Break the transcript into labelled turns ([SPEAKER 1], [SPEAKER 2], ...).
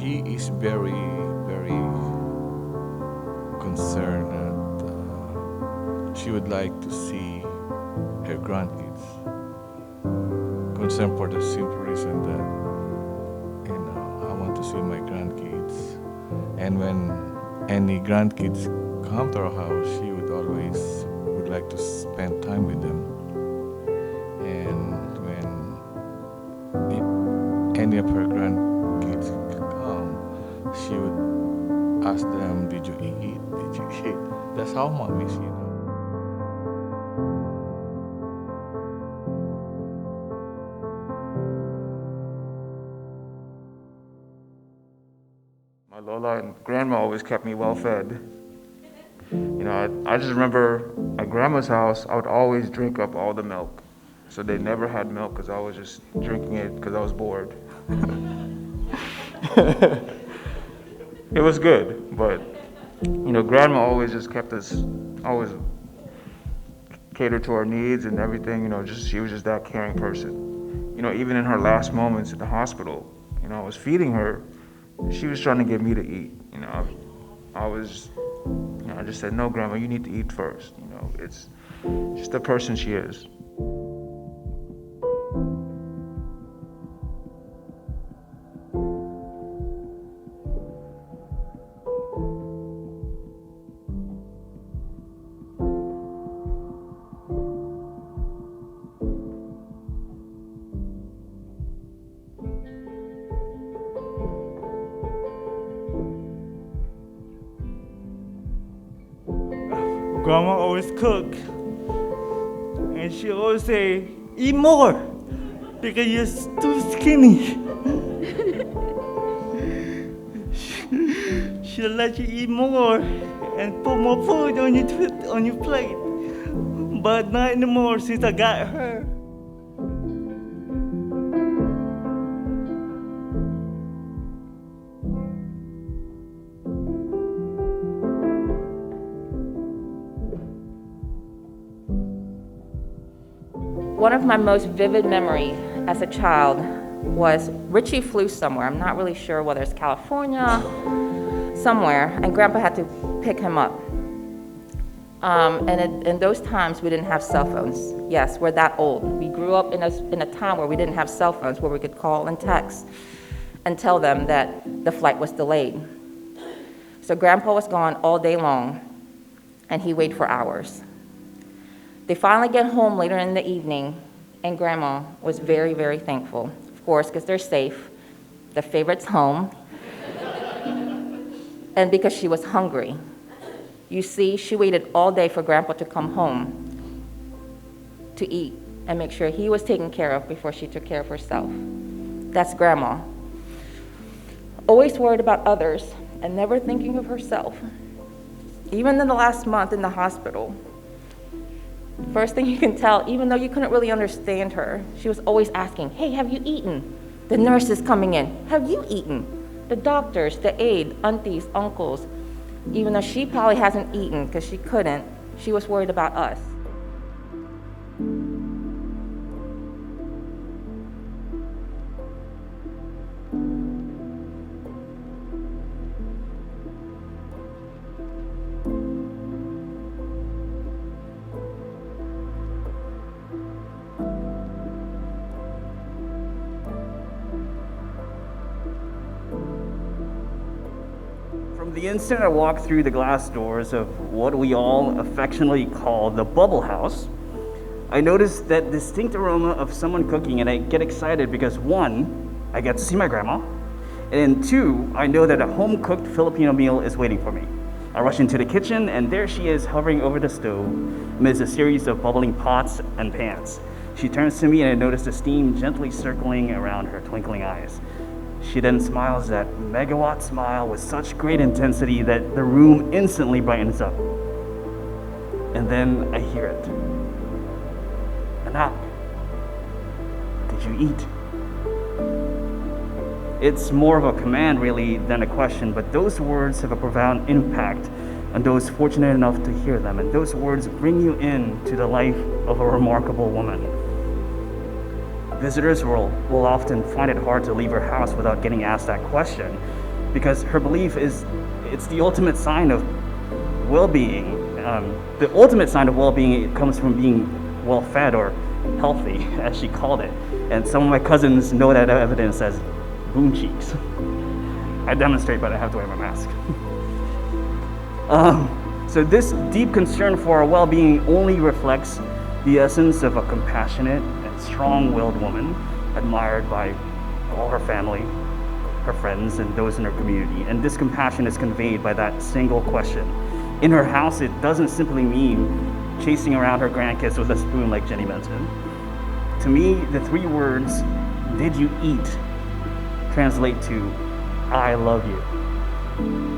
[SPEAKER 1] she is very, very concerned that she would like to see her grandkids. Concerned for the simple reason that, I want to see my grandkids. And when any grandkids come to our house, she would always would like to spend time with them. And when any of her grandkids come, she would ask them, "Did you eat? Did you eat?" That's how mom is.
[SPEAKER 2] My Lola and grandma always kept me well fed. I just remember at grandma's house, I would always drink up all the milk. So they never had milk because I was just drinking it because I was bored. It was good, but grandma always just kept us, always catered to our needs and everything. She was just that caring person. Even in her last moments at the hospital, I was feeding her. She was trying to get me to eat. I just said, "No, grandma, you need to eat first." It's just the person she is.
[SPEAKER 3] Grandma always cook, and she always say, "Eat more, because you're too skinny." She'll let you eat more and put more food on your plate, but not anymore since I got her.
[SPEAKER 4] One of my most vivid memories as a child was Richie flew somewhere. I'm not really sure whether it's California, somewhere, and Grandpa had to pick him up. And in those times, we didn't have cell phones. Yes, we're that old. We grew up in a time where we didn't have cell phones, where we could call and text and tell them that the flight was delayed. So Grandpa was gone all day long, and he waited for hours. They finally get home later in the evening, and Grandma was very, very thankful, of course, because they're safe, the favorite's home, and because she was hungry. You see, she waited all day for Grandpa to come home to eat and make sure he was taken care of before she took care of herself. That's Grandma. Always worried about others and never thinking of herself. Even in the last month in the hospital, first thing you can tell, even though you couldn't really understand her, she was always asking, "Hey, have you eaten?" The nurse is coming in, "Have you eaten?" The doctors, the aide, aunties, uncles, even though she probably hasn't eaten because she couldn't, she was worried about us.
[SPEAKER 5] From the instant I walked through the glass doors of what we all affectionately call the bubble house, I noticed that distinct aroma of someone cooking, and I get excited because one, I get to see my grandma, and two, I know that a home-cooked Filipino meal is waiting for me. I rush into the kitchen, and there she is hovering over the stove amidst a series of bubbling pots and pans. She turns to me, and I notice the steam gently circling around her twinkling eyes. She then smiles that megawatt smile with such great intensity that the room instantly brightens up. And then I hear it. "Anak, did you eat?" It's more of a command really than a question, but those words have a profound impact on those fortunate enough to hear them, and those words bring you into the life of a remarkable woman. Visitors will often find it hard to leave her house without getting asked that question, because her belief is it's the ultimate sign of well-being. The ultimate sign of well-being comes from being well-fed or healthy, as she called it. And some of my cousins know that evidence as boom cheeks. I demonstrate, but I have to wear my mask. So this deep concern for our well-being only reflects the essence of a compassionate and strong-willed woman, admired by all her family, her friends, and those in her community. And this compassion is conveyed by that single question. In her house, it doesn't simply mean chasing around her grandkids with a spoon like Jenny mentioned. To me, the 3 words, "Did you eat?" translate to, "I love you."